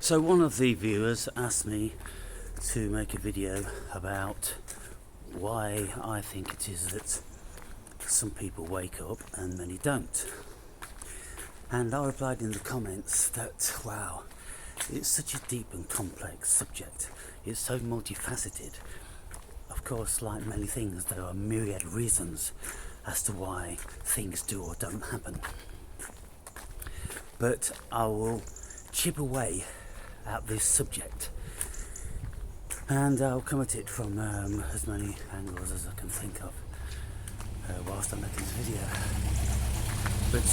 So one of the viewers asked me to make a video about why I think it is that some people wake up and many don't. And I replied in the comments that, wow, it's such a deep and complex subject. It's so multifaceted. Of course, like many things, there are myriad reasons as to why things do or don't happen. But I will chip away at this subject, and I'll come at it from as many angles as I can think of whilst I'm making this video. But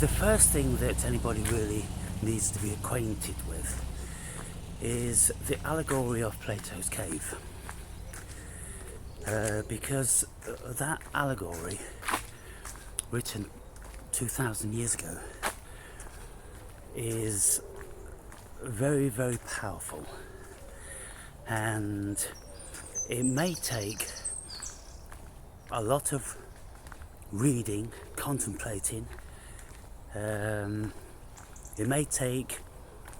the first thing that anybody really needs to be acquainted with is the allegory of Plato's cave, because that allegory, written 2,000 years ago, is very, very powerful, and it may take a lot of reading, contemplating. It may take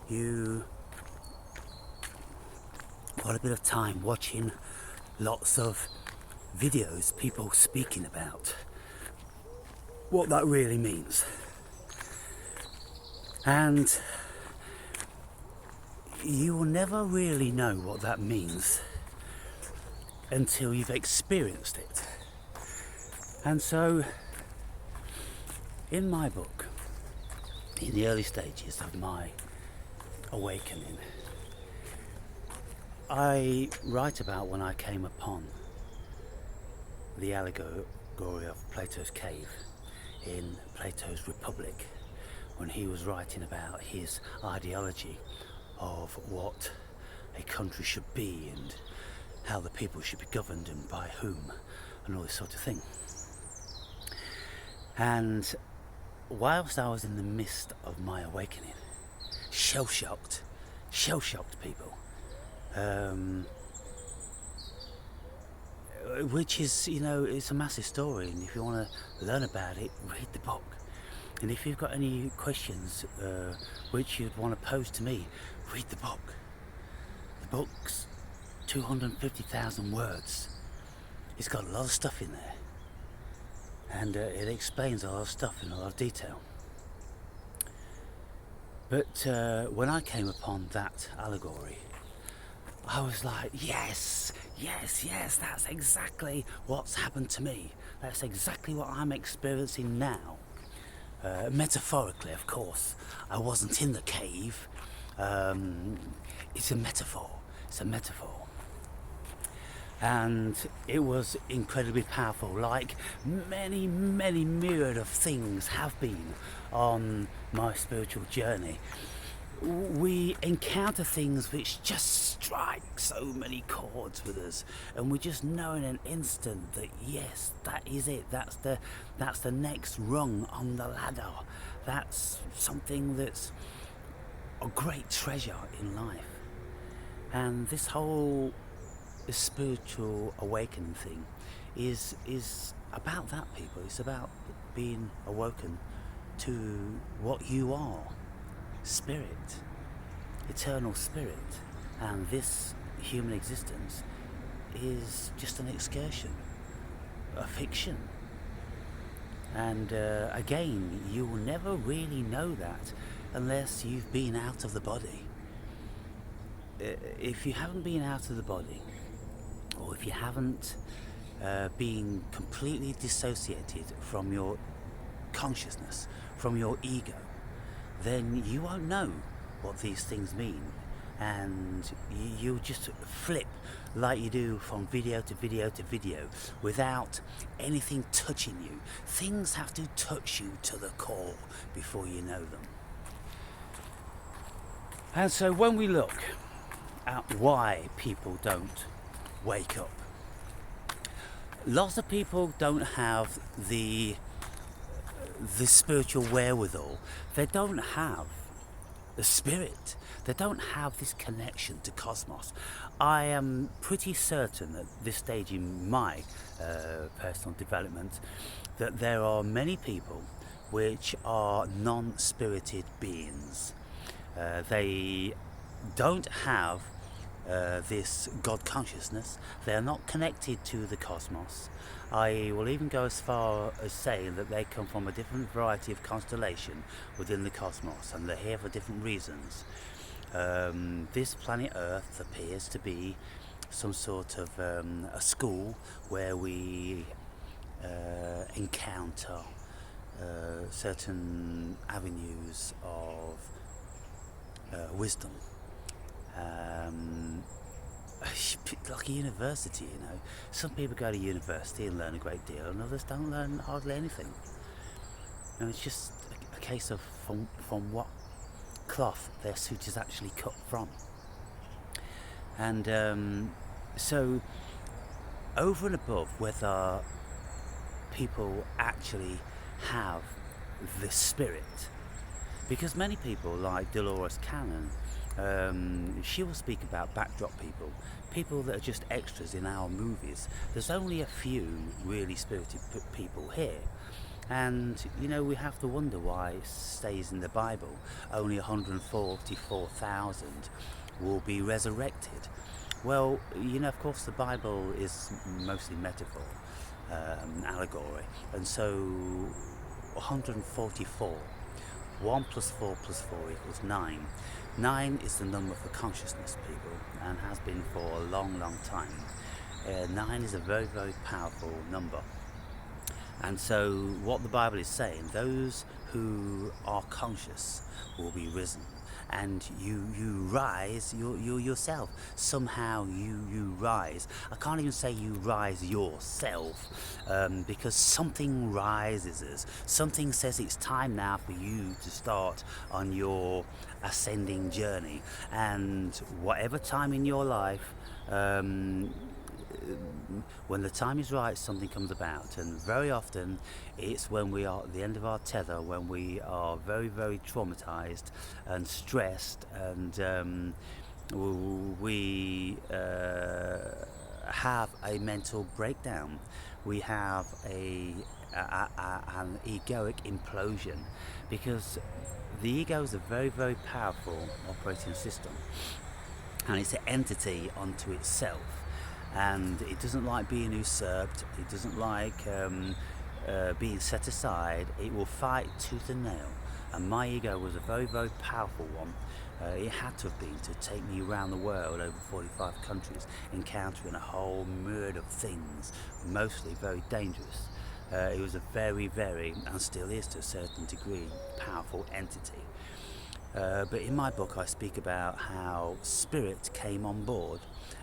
you quite a bit of time watching lots of videos, people speaking about what that really means. And you will never really know what that means until you've experienced it. And so, in my book, in the early stages of my awakening, I write about when I came upon the allegory of Plato's cave in Plato's Republic, when he was writing about his ideology of what a country should be and how the people should be governed and by whom and all this sort of thing. And whilst I was in the midst of my awakening, shell-shocked people, which is, it's a massive story, and if you want to learn about it, read the book. And if you've got any questions which you'd want to pose to me, read the book. The book's 250,000 words. It's got a lot of stuff in there, and it explains a lot of stuff in a lot of detail. But when I came upon that allegory, I was like, yes, that's exactly what's happened to me. That's exactly what I'm experiencing now. Metaphorically, of course. I wasn't in the cave. It's a metaphor. And it was incredibly powerful, like many myriad of things have been on my spiritual journey. We encounter things which just strike so many chords with us, and we just know in an instant that yes, that is it. That's the next rung on the ladder. That's something that's a great treasure in life. And this whole spiritual awakening thing is about that, people. It's about being awoken to what you are. Spirit, eternal spirit, and this human existence is just an excursion, a fiction. And again, you will never really know that unless you've been out of the body. If you haven't been out of the body, or if you haven't been completely dissociated from your consciousness, from your ego, then you won't know what these things mean, and you'll just flip like you do from video to video to video without anything touching you. Things have to touch you to the core before you know them. And so when we look at why people don't wake up, lots of people don't have the spiritual wherewithal. They don't have the spirit. They don't have this connection to cosmos. I am pretty certain at this stage in my personal development that there are many people which are non-spirited beings. They don't have this God consciousness. They are not connected to the cosmos. I will even go as far as saying that they come from a different variety of constellation within the cosmos, and they're here for different reasons. This planet Earth appears to be some sort of a school where we encounter certain avenues of wisdom. Like a university, you know. Some people go to university and learn a great deal, and others don't learn hardly anything. And it's just a case of from what cloth their suit is actually cut from. And so, over and above whether people actually have the spirit, because many people like Dolores Cannon, she will speak about backdrop people that are just extras in our movies. There's only a few really spirited people here, and you know, we have to wonder why it stays in the Bible only 144,000 will be resurrected. Well, you know, of course the Bible is mostly metaphor, allegory, and so 144, 1 plus 4 plus 4 equals 9. 9 is the number for consciousness, people, and has been for a long, long time. 9 is a very, very powerful number. And so what the Bible is saying, those who are conscious will be risen. And you rise, you yourself, somehow you rise. I can't even say you rise yourself, because something rises us. Something says it's time now for you to start on your ascending journey. And whatever time in your life, when the time is right, something comes about, and very often it's when we are at the end of our tether, when we are very, very traumatized and stressed, and we have a mental breakdown. We have an egoic implosion, because the ego is a very, very powerful operating system, and it's an entity unto itself. And it doesn't like being usurped, it doesn't like being set aside. It will fight tooth and nail. And my ego was a very, very powerful one. It had to have been to take me around the world, over 45 countries, encountering a whole myriad of things, mostly very dangerous. It was a very, very, and still is to a certain degree, powerful entity. But in my book I speak about how spirit came on board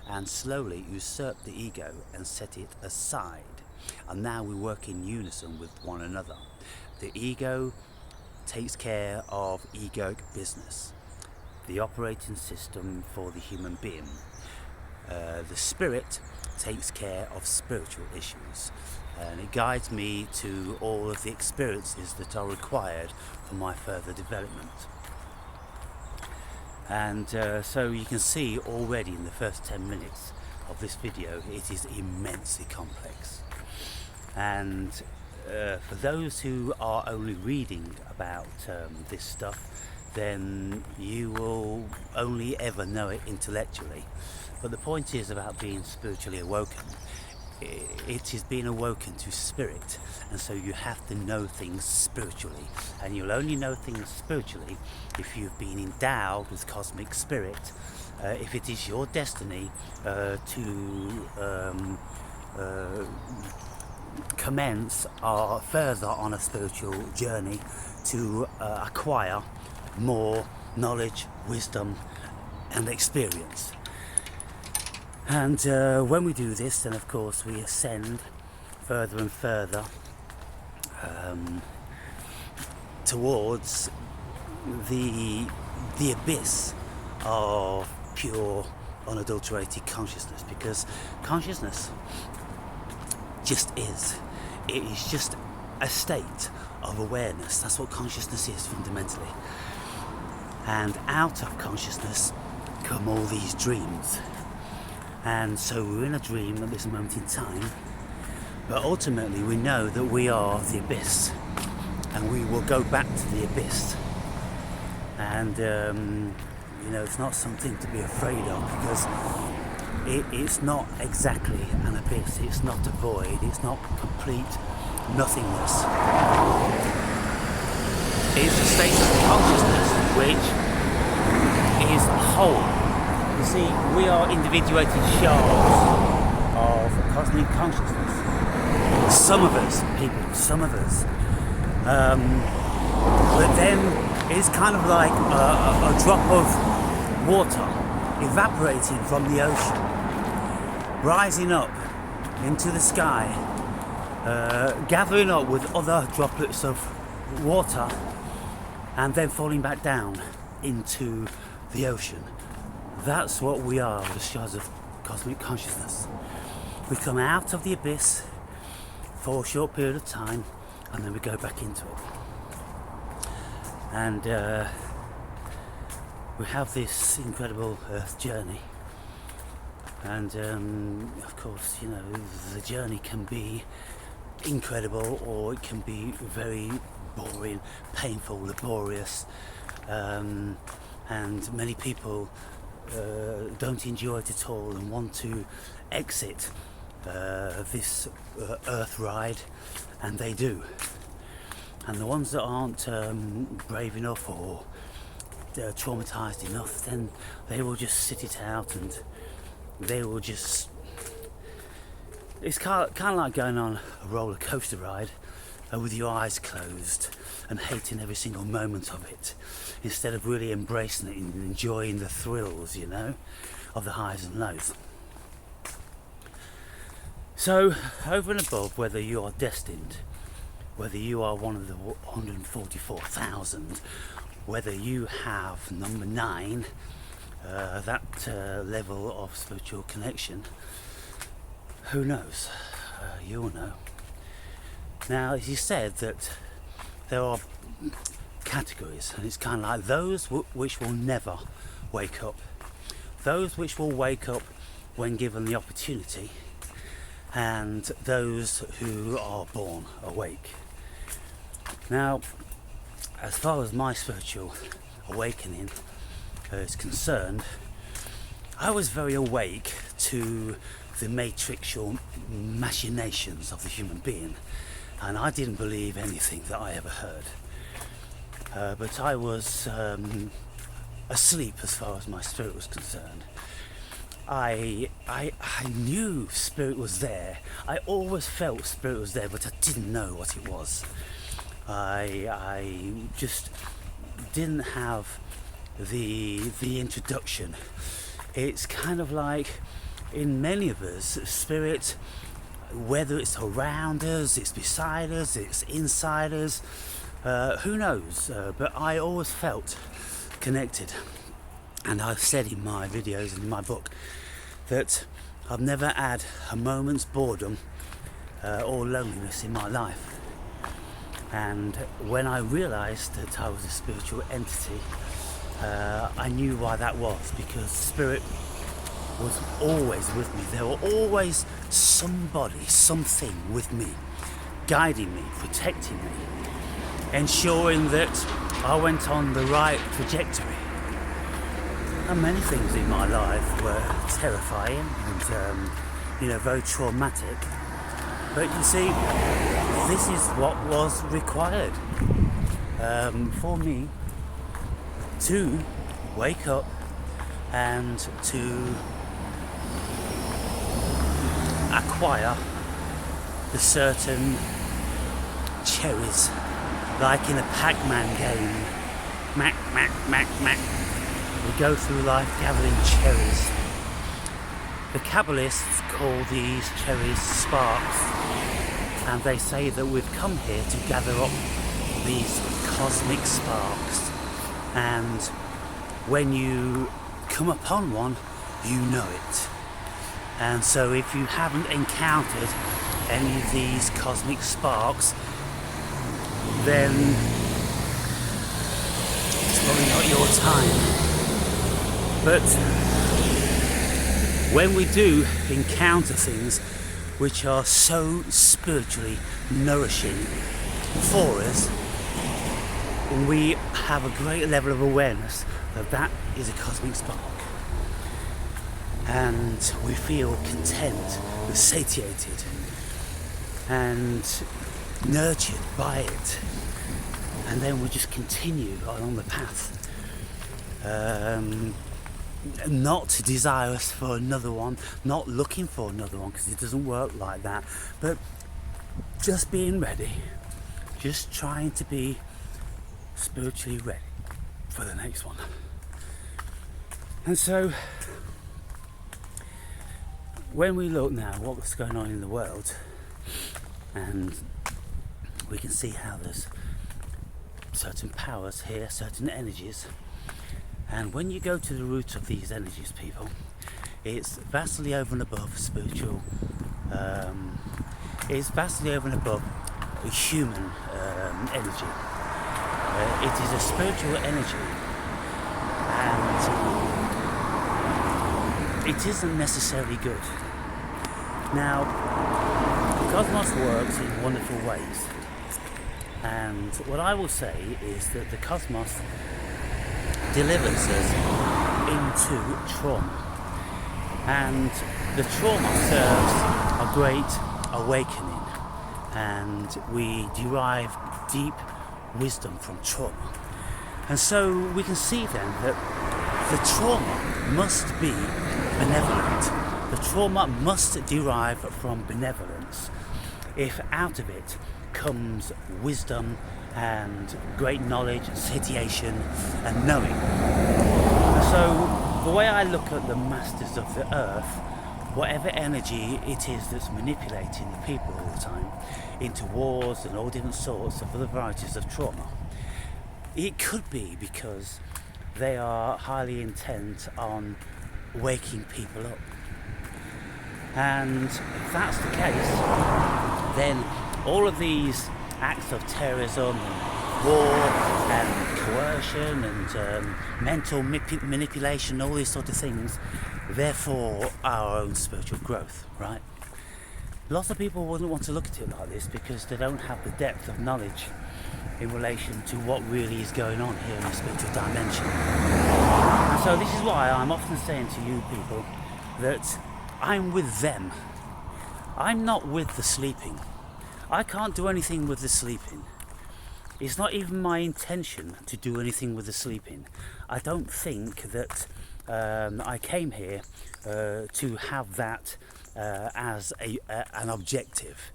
and slowly usurped the ego and set it aside. And now we work in unison with one another. The ego takes care of egoic business, the operating system for the human being. The spirit takes care of spiritual issues, and it guides me to all of the experiences that are required for my further development. And so you can see already in the first 10 minutes of this video, it is immensely complex. And for those who are only reading about this stuff, then you will only ever know it intellectually. But the point is about being spiritually awoken. It is being awoken to spirit, and so you have to know things spiritually, and you'll only know things spiritually if you've been endowed with cosmic spirit, if it is your destiny to commence further on a spiritual journey to acquire more knowledge, wisdom and experience. And when we do this, then of course we ascend further and further towards the abyss of pure, unadulterated consciousness, because consciousness just is. It is just a state of awareness. That's what consciousness is fundamentally. And out of consciousness come all these dreams. And so we're in a dream at this moment in time, but ultimately we know that we are the abyss. and we will go back to the abyss. And it's not something to be afraid of, because it's not exactly an abyss. It's not a void. It's not complete nothingness. It's a state of consciousness which is whole. You see, we are individuated shards of cosmic consciousness. Some of us, but then it's kind of like a drop of water evaporating from the ocean, rising up into the sky, gathering up with other droplets of water, and then falling back down into the ocean. That's what we are, the shards of cosmic consciousness. We come out of the abyss for a short period of time, and then we go back into it. And we have this incredible earth journey. And of course, the journey can be incredible, or it can be very boring, painful, laborious, and many people don't enjoy it at all and want to exit this earth ride, and they do. And the ones that aren't brave enough or traumatized enough, then they will just sit it out, and they will just... It's kind of like going on a roller coaster ride with your eyes closed and hating every single moment of it, instead of really embracing it and enjoying the thrills, of the highs and lows. So, over and above whether you are destined, whether you are one of the 144,000, whether you have number 9, that level of spiritual connection, who knows? You'll know. Now, he said that there are categories, and it's kind of like those which will never wake up, those which will wake up when given the opportunity, and those who are born awake. Now, as far as my spiritual awakening is concerned, I was very awake to the matrixual machinations of the human being, and I didn't believe anything that I ever heard. But I was asleep as far as my spirit was concerned. I knew spirit was there. I always felt spirit was there, but I didn't know what it was. I just didn't have the introduction. It's kind of like, in many of us, spirit, whether it's around us, it's beside us, it's inside us, who knows, but I always felt connected. And I've said in my videos and in my book that I've never had a moment's boredom or loneliness in my life. And when I realised that I was a spiritual entity, I knew why that was, because spirit was always with me. There were always somebody, something with me, guiding me, protecting me, ensuring that I went on the right trajectory. And many things in my life were terrifying and, very traumatic. But you see, this is what was required for me to wake up and to acquire the certain cherries, like in a Pac-Man game. Mac, mac, mac, mac. We go through life gathering cherries. The Kabbalists call these cherries sparks, and they say that we've come here to gather up these cosmic sparks, and when you come upon one, you know it. And so if you haven't encountered any of these cosmic sparks, then it's probably not your time. But when we do encounter things which are so spiritually nourishing for us, we have a great level of awareness that that is a cosmic spark. And we feel content, we're satiated and nurtured by it. And then we just continue along the path. Not desirous for another one, not looking for another one, because it doesn't work like that, but just being ready, just trying to be spiritually ready for the next one. And so when we look now what's going on in the world, and we can see how there's certain powers here, certain energies, and when you go to the root of these energies, people, it's vastly over and above spiritual, it's vastly over and above human energy. It is a spiritual energy, and it isn't necessarily good. Now, the cosmos works in wonderful ways, and what I will say is that the cosmos delivers us into trauma, and the trauma serves a great awakening, and we derive deep wisdom from trauma. And so we can see then that the trauma must be benevolent. The trauma must derive from benevolence if out of it comes wisdom and great knowledge, satiation and knowing. So the way I look at the masters of the earth, whatever energy it is that's manipulating the people all the time into wars and all different sorts of other varieties of trauma, it could be because they are highly intent on waking people up. And if that's the case, then all of these acts of terrorism and war and coercion and mental manipulation, all these sort of things, therefore our own spiritual growth, right? Lots of people wouldn't want to look at it like this because they don't have the depth of knowledge in relation to what really is going on here in the spiritual dimension. And so this is why I'm often saying to you people that I'm with them. I'm not with the sleeping. I can't do anything with the sleeping. It's not even my intention to do anything with the sleeping. I don't think that I came here to have that as an objective.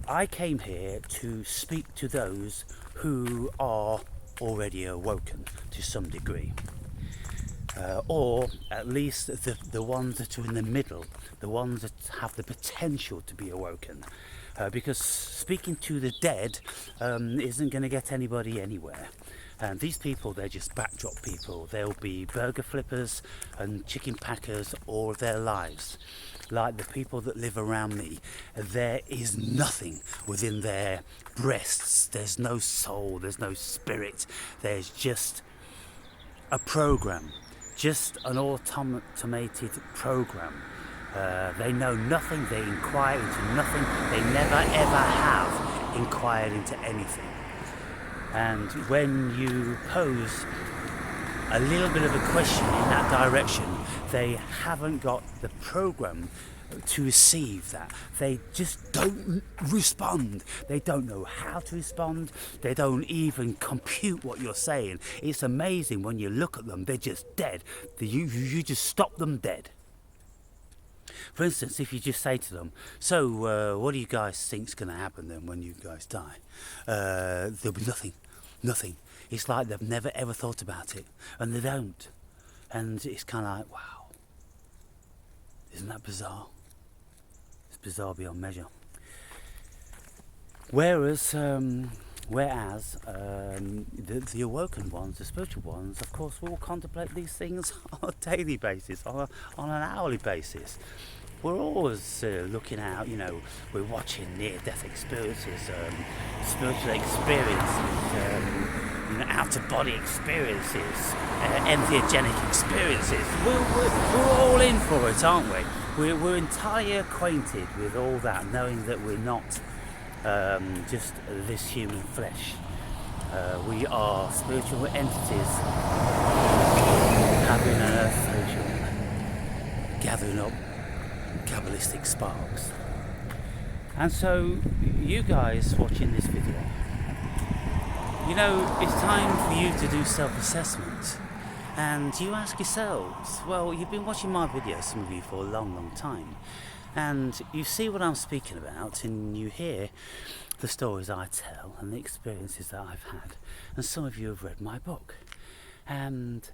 I came here to speak to those who are already awoken to some degree. Or at least the ones that are in the middle, the ones that have the potential to be awoken. Because speaking to the dead isn't going to get anybody anywhere. And these people, they're just backdrop people. They'll be burger flippers and chicken packers all their lives. Like the people that live around me, there is nothing within their breasts. There's no soul, there's no spirit. There's just a program, just an automated program. They know nothing, they inquire into nothing, they never ever have inquired into anything. And when you pose a little bit of a question in that direction, they haven't got the program to receive that. They just don't respond. They don't know how to respond. They don't even compute what you're saying. It's amazing when you look at them, they're just dead. You just stop them dead. For instance, if you just say to them, so what do you guys think's going to happen then when you guys die? There'll be nothing. It's like they've never ever thought about it, and they don't. And it's kind of like, wow, isn't that bizarre? It's bizarre beyond measure. Whereas the awoken ones, the spiritual ones, of course, will contemplate these things on a daily basis, on an hourly basis. We're always looking out, we're watching near-death experiences, spiritual experiences, out-of-body experiences, entheogenic experiences. We're all in for it, aren't we? We're entirely acquainted with all that, knowing that we're not just this human flesh. We are spiritual entities having an earth social, gathering up Kabbalistic sparks. And so, you guys watching this video, you know, it's time for you to do self-assessment. And you ask yourselves, well, you've been watching my videos, some of you, for a long, long time. And you see what I'm speaking about, and you hear the stories I tell and the experiences that I've had. And some of you have read my book. And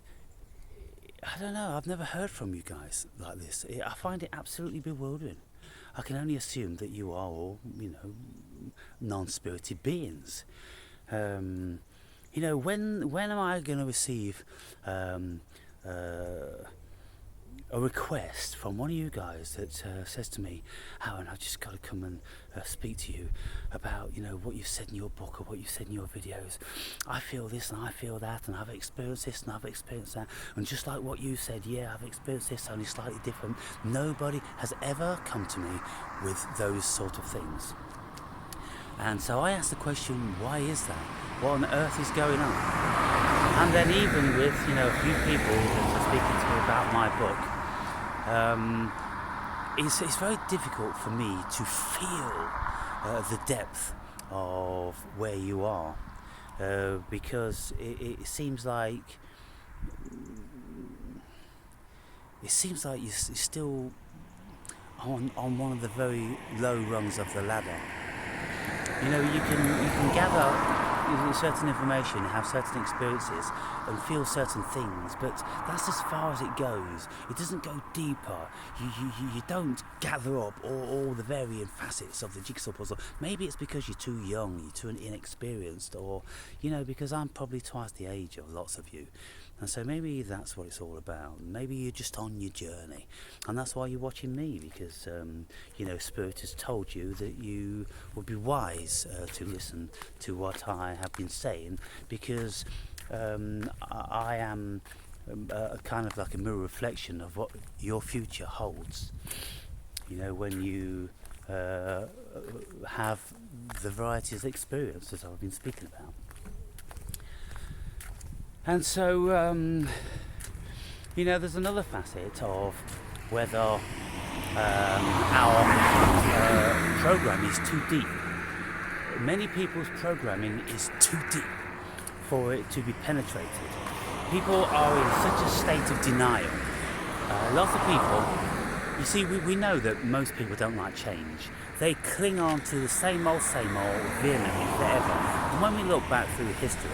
I don't know, I've never heard from you guys like this. I find it absolutely bewildering. I can only assume that you are all, you know, non-spirited beings. You know, when am I going to receive a request from one of you guys that says to me, Aaron, I've just got to come and speak to you about, you know, what you've said in your book or what you've said in your videos. I feel this and I feel that, and I've experienced this and I've experienced that, and just like what you said, yeah, I've experienced this, only slightly different. Nobody has ever come to me with those sort of things. And so I asked the question, why is that? What on earth is going on? And then even with, you know, a few people that are speaking to me about my book, it's very difficult for me to feel the depth of where you are, because it seems like you're still on one of the very low rungs of the ladder. You know, you can gather certain information, have certain experiences, and feel certain things, but that's as far as it goes. It doesn't go deeper. You don't gather up all the varying facets of the jigsaw puzzle. Maybe it's because you're too young, you're too inexperienced, or, you know, because I'm probably twice the age of lots of you. And so maybe that's what it's all about. Maybe you're just on your journey, and that's why you're watching me, because you know, Spirit has told you that you would be wise to listen to what I have been saying, because I am kind of like a mirror reflection of what your future holds. You know, when you have the varieties of experiences I've been speaking about. And so, you know, there's another facet of whether our program is too deep. Many people's programming is too deep for it to be penetrated. People are in such a state of denial. Lots of people, you see, we know that most people don't like change. They cling on to the same old vehemently forever. And when we look back through history,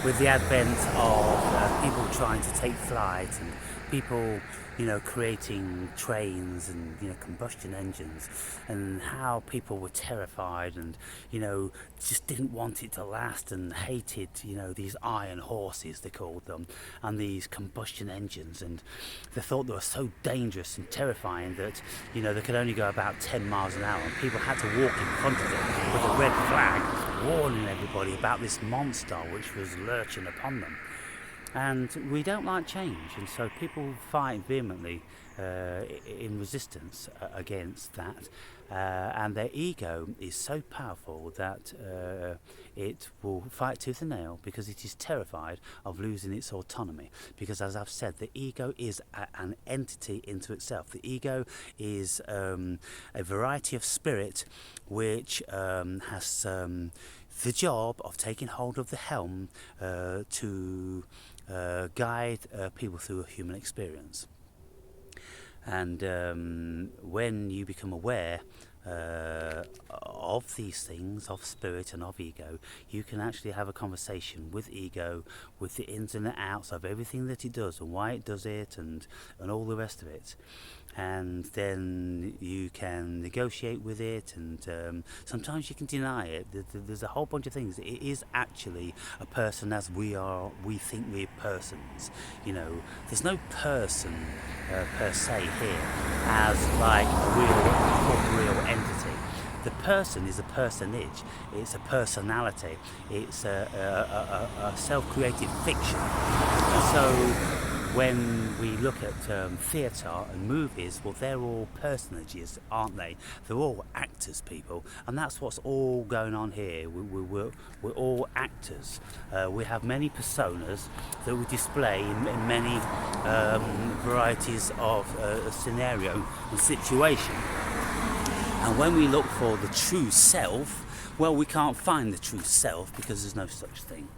with the advent of people trying to take flight, and people, you know, creating trains and, you know, combustion engines, and how people were terrified and, you know, just didn't want it to last and hated, you know, these iron horses, they called them, and these combustion engines, and they thought they were so dangerous and terrifying that, you know, they could only go about 10 miles an hour, and people had to walk in front of them with a red flag warning everybody about this monster which was lurching upon them. And we don't like change, and so people fight vehemently in resistance against that, and their ego is so powerful that it will fight tooth and nail, because it is terrified of losing its autonomy. Because, as I've said, the ego is an entity into itself. The ego is a variety of spirit which has the job of taking hold of the helm to guide people through a human experience. And when you become aware of these things, of spirit and of ego, you can actually have a conversation with ego, with the ins and the outs of everything that it does and why it does it, and all the rest of it. And then you can negotiate with it, and sometimes you can deny it. There's a whole bunch of things. It is actually a person as we are. We think we're persons. You know, there's no person per se here as like a real corporeal entity. The person is a personage. It's a personality. It's a self-created fiction. And so when we look at theatre and movies, well, they're all personages, aren't they? They're all actors, people, and that's what's all going on here. We're all actors. We have many personas that we display in many varieties of scenario and situation. And when we look for the true self, well, we can't find the true self because there's no such thing.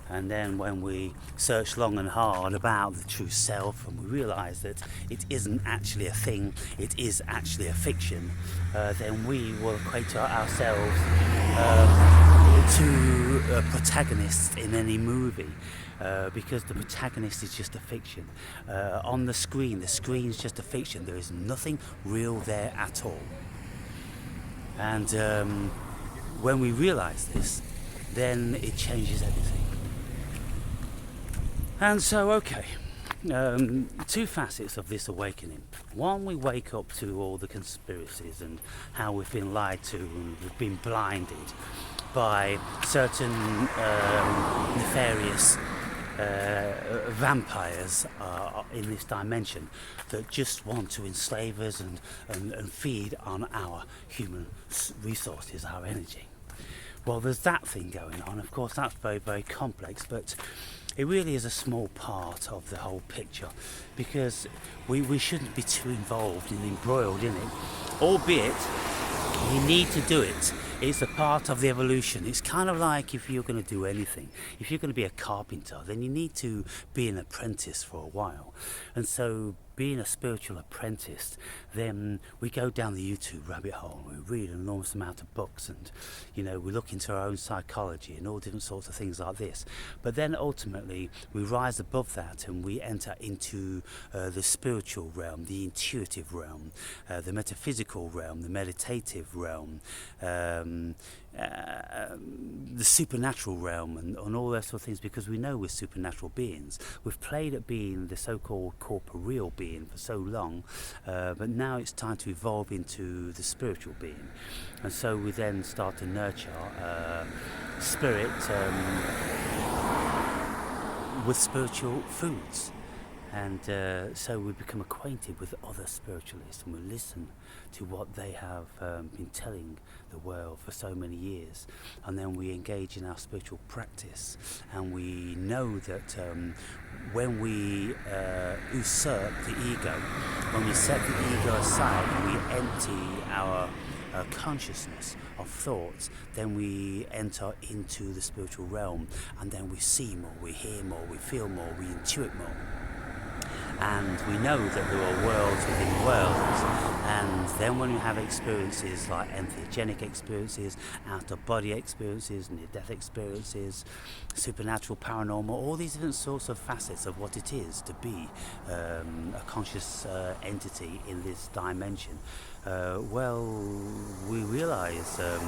And then when we search long and hard about the true self and we realise that it isn't actually a thing, it is actually a fiction, then we will equate ourselves to a protagonist in any movie. Because the protagonist is just a fiction. On the screen's just a fiction. There is nothing real there at all. And when we realise this, then it changes everything. And so, okay, two facets of this awakening. One, we wake up to all the conspiracies and how we've been lied to and we've been blinded by certain nefarious vampires in this dimension that just want to enslave us and feed on our human resources, our energy. Well, there's that thing going on. Of course, that's very, very complex, but it really is a small part of the whole picture, because we shouldn't be too involved and embroiled in it, albeit we need to do it. It's a part of the evolution. It's kind of like if you're going to do anything. If you're going to be a carpenter, then you need to be an apprentice for a while. And so being a spiritual apprentice, then we go down the YouTube rabbit hole. We read an enormous amount of books and, we look into our own psychology and all different sorts of things like this. But then ultimately we rise above that and we enter into the spiritual realm, the intuitive realm, the metaphysical realm, the meditative realm, the supernatural realm and all those sort of things, because we know we're supernatural beings. We've played at being the so-called corporeal being for so long, but now it's time to evolve into the spiritual being. And so we then start to nurture spirit with spiritual foods. And so we become acquainted with other spiritualists and we listen to what they have been telling the world for so many years. And then we engage in our spiritual practice. And we know that when we usurp the ego, when we set the ego aside and we empty our consciousness of thoughts, then we enter into the spiritual realm. And then we see more, we hear more, we feel more, we intuit more. And we know that there are worlds within worlds, and then when you have experiences like entheogenic experiences, out-of-body experiences, near-death experiences, supernatural, paranormal, all these different sorts of facets of what it is to be a conscious entity in this dimension, we realise that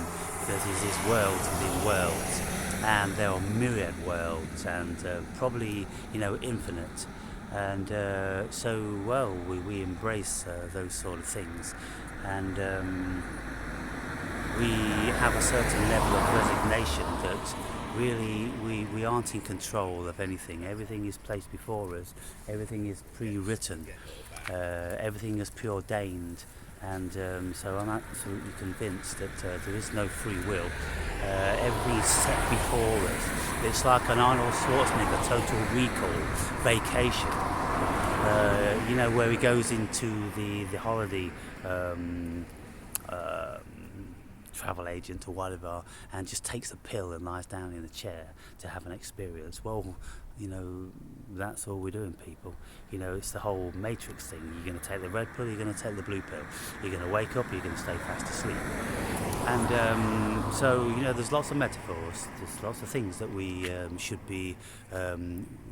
there's this world within worlds, and there are myriad worlds, and probably, infinite. And we embrace those sort of things, and we have a certain level of resignation that really we aren't in control of anything. Everything is placed before us, everything is pre-written, everything is preordained. And so I'm absolutely convinced that there is no free will. Everything is set before us. It's like an Arnold Schwarzenegger Total Recall vacation, where he goes into the holiday travel agent or whatever and just takes a pill and lies down in a chair to have an experience. Well, that's all we're doing, people. It's the whole Matrix thing. You're going to take the red pill, you're going to take the blue pill. You're going to wake up, you're going to stay fast asleep. And so there's lots of metaphors, there's lots of things that we should be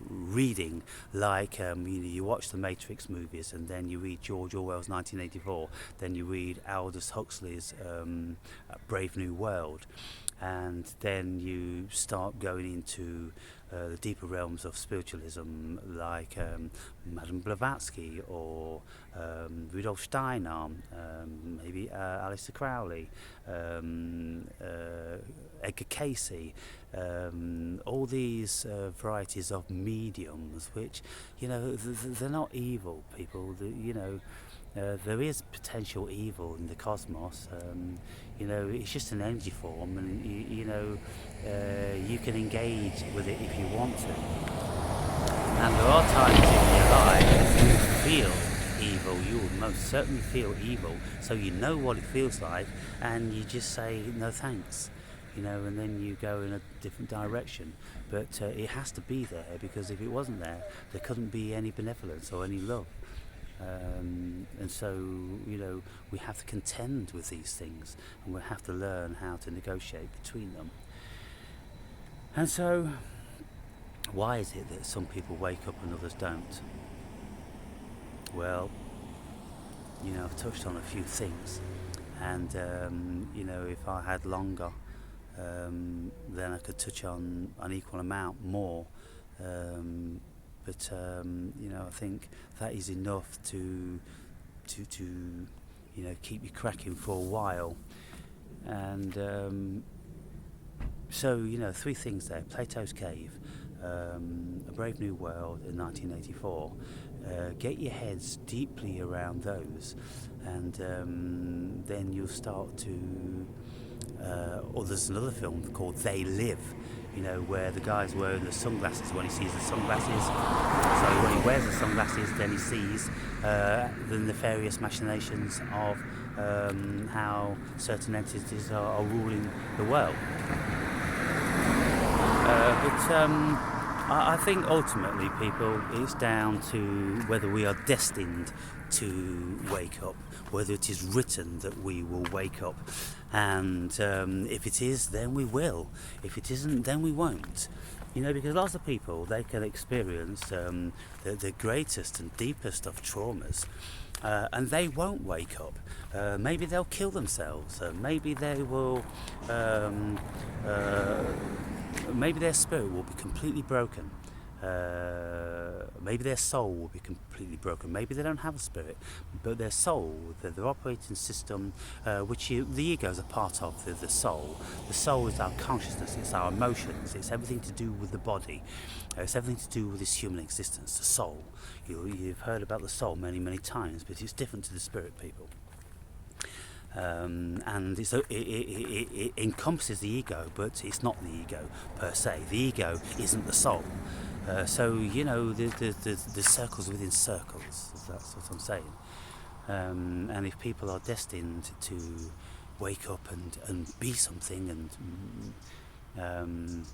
reading, like you watch the Matrix movies and then you read George Orwell's 1984, then you read Aldous Huxley's Brave New World. and then you start going into the deeper realms of spiritualism, like Madame Blavatsky or Rudolf Steiner, maybe Aleister Crowley, Edgar Casey, all these varieties of mediums, which, they're not evil people. There is potential evil in the cosmos. It's just an energy form, and you can engage with it if you want to. And there are times in your life you feel evil. You will most certainly feel evil, so you know what it feels like, and you just say no thanks. And then you go in a different direction. But it has to be there, because if it wasn't there, there couldn't be any benevolence or any love. And so, we have to contend with these things, and we have to learn how to negotiate between them. And so, why is it that some people wake up and others don't? Well, I've touched on a few things, and if I had longer, then I could touch on an equal amount more. But I think that is enough to keep you cracking for a while. And so, three things there: Plato's Cave, A Brave New World in 1984. Get your heads deeply around those, and then you'll start to. Or there's another film called They Live, where the guy's wearing the sunglasses. When he sees the sunglasses, so when he wears the sunglasses, then he sees the nefarious machinations of how certain entities are ruling the world. But I think ultimately, people, it's down to whether we are destined to wake up, whether it is written that we will wake up. And if it is, then we will. If it isn't, then we won't. Because lots of people, they can experience the greatest and deepest of traumas, and they won't wake up. Maybe they'll kill themselves. Maybe they will. Maybe their spirit will be completely broken. Maybe their soul will be completely broken. Maybe they don't have a spirit, but their soul, their operating system, which the ego is a part of, the soul. The soul is our consciousness, it's our emotions, it's everything to do with the body, it's everything to do with this human existence, the soul. You've heard about the soul many, many times, but it's different to the spirit, people. And it encompasses the ego, but it's not the ego per se. The ego isn't the soul. So the circles within circles. That's what I'm saying. And if people are destined to wake up and be something and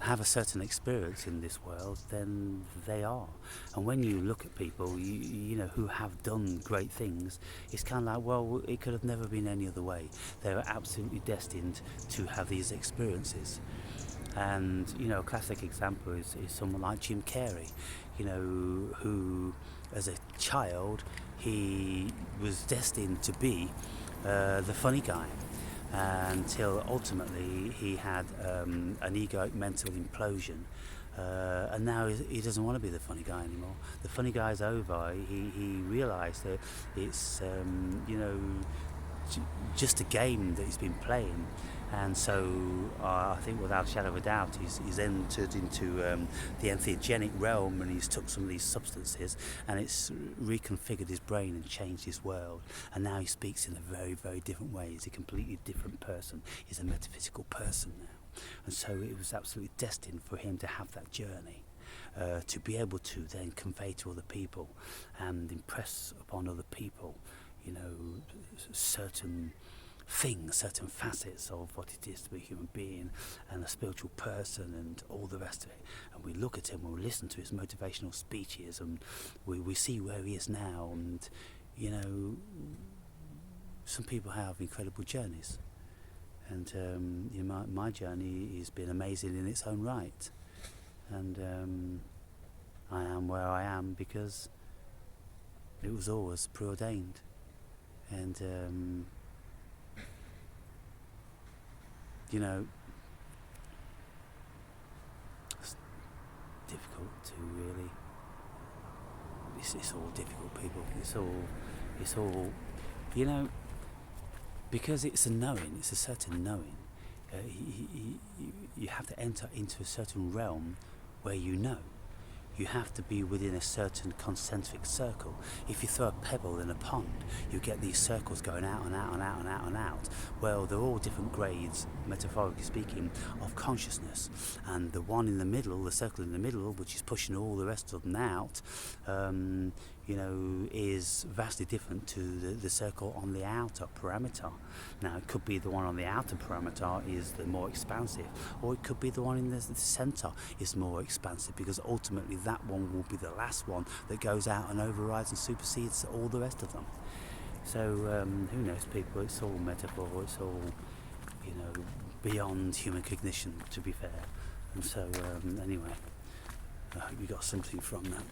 have a certain experience in this world, then they are. And when you look at people, who have done great things, it's kind of like, well, it could have never been any other way. They were absolutely destined to have these experiences. And a classic example is someone like Jim Carrey, who as a child he was destined to be the funny guy, until ultimately he had an egoic mental implosion, and now he doesn't want to be the funny guy anymore. The funny guy's over. He realised that it's just a game that he's been playing, and so I think without a shadow of a doubt he's entered into the entheogenic realm, and he's took some of these substances, and it's reconfigured his brain and changed his world, and now he speaks in a very, very different way. He's a completely different person. He's a metaphysical person now, and so it was absolutely destined for him to have that journey, to be able to then convey to other people and impress upon other people certain things, certain facets of what it is to be a human being and a spiritual person and all the rest of it. And we look at him and we listen to his motivational speeches, and we see where he is now, and some people have incredible journeys, and my journey has been amazing in its own right, and I am where I am because it was always preordained. And you know, it's difficult to really. It's all difficult, people. It's all, you know, because it's a knowing. It's a certain knowing. You have to enter into a certain realm where you know. You have to be within a certain concentric circle. If you throw a pebble in a pond, you get these circles going out and out and out and out and out. Well, they're all different grades, metaphorically speaking, of consciousness. And the one in the middle, the circle in the middle, which is pushing all the rest of them out, you know, is vastly different to the circle on the outer parameter. Now, it could be the one on the outer parameter is the more expansive, or it could be the one in the center is more expansive, because ultimately that one will be the last one that goes out and overrides and supersedes all the rest of them. So, who knows, people? It's all metaphor. It's all, you know, beyond human cognition, to be fair. And so, anyway, I hope you got something from that.